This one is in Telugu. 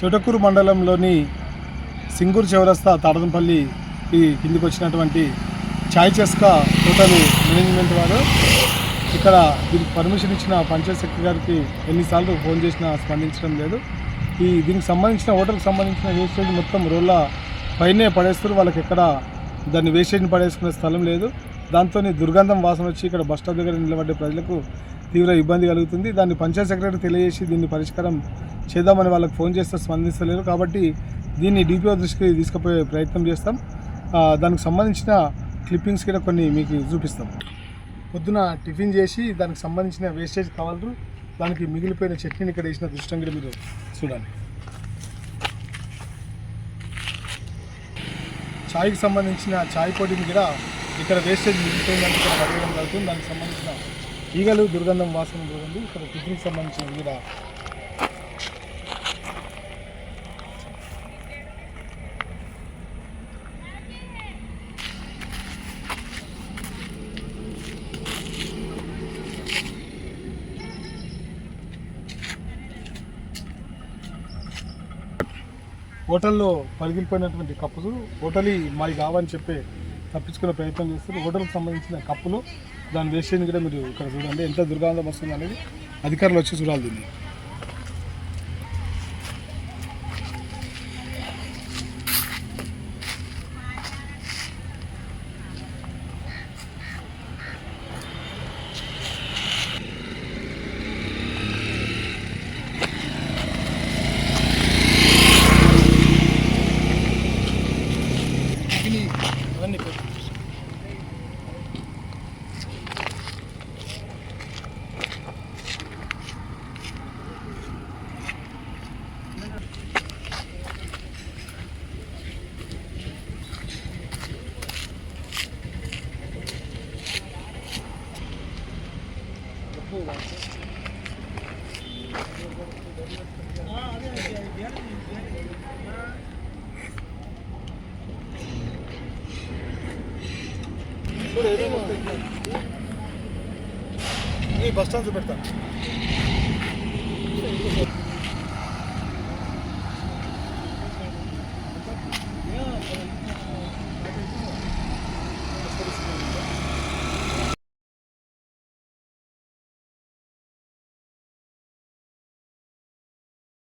చోటకూరు మండలంలోని సింగూరు చౌరస్తా తాడదంపల్లికి కిందికి వచ్చినటువంటి చాయ్ చెస్కా హోటల్ మేనేజ్మెంట్ వారు ఇక్కడ దీనికి పర్మిషన్ ఇచ్చిన పంచాయత్ సెక్రటరీ గారికి ఎన్నిసార్లు ఫోన్ చేసినా స్పందించడం లేదు. దీనికి సంబంధించిన హోటల్కి సంబంధించిన వేస్టేజ్ మొత్తం రోడ్ల పైనే పడేస్తారు. వాళ్ళకి ఎక్కడ దాన్ని వేస్టేజ్ని పడేసుకునే స్థలం లేదు. దాంతో దుర్గంధం వాసన వచ్చి ఇక్కడ బస్ స్టాప్ దగ్గర నిలబడ్డే ప్రజలకు తీవ్ర ఇబ్బంది కలుగుతుంది. దాన్ని పంచాయత్ సెక్రటరీ తెలియజేసి దీన్ని పరిష్కారం చేద్దామని వాళ్ళకి ఫోన్ చేస్తే స్పందిస్తలేరు. కాబట్టి దీన్ని డిపిఓ దృష్టికి తీసుకుపోయే ప్రయత్నం చేస్తాం. దానికి సంబంధించిన క్లిప్పింగ్స్ కూడా కొన్ని మీకు చూపిస్తాం. పొద్దున టిఫిన్ చేసి దానికి సంబంధించిన వేస్టేజ్ కావాలి, దానికి మిగిలిపోయిన చట్నీని ఇక్కడ వేసిన దృష్టం కూడా మీరు చూడాలి. ఛాయ్కి సంబంధించిన ఛాయ్ పొడిని కూడా ఇక్కడ వేస్టేజ్ మిగిలిపోయిందంటే ఇక్కడ పడేయడం జరుగుతుంది. దానికి సంబంధించిన ఈగలు దుర్గంధం వాసన చూడండి. ఇక్కడ టిఫిన్కి సంబంధించిన కూడా హోటల్లో పలిగిలిపోయినటువంటి కప్పులు హోటల్ మాది కావని చెప్పి తప్పించుకునే ప్రయత్నం చేస్తారు. హోటల్కి సంబంధించిన కప్పులు దాని వేస్టేజ్ కూడా మీరు ఇక్కడ చూడండి ఎంత దుర్గంధం వస్తుంది అనేది అధికారులు వచ్చి చూడాలి. దీన్ని బస్ స్టాండ్ పెడతాను.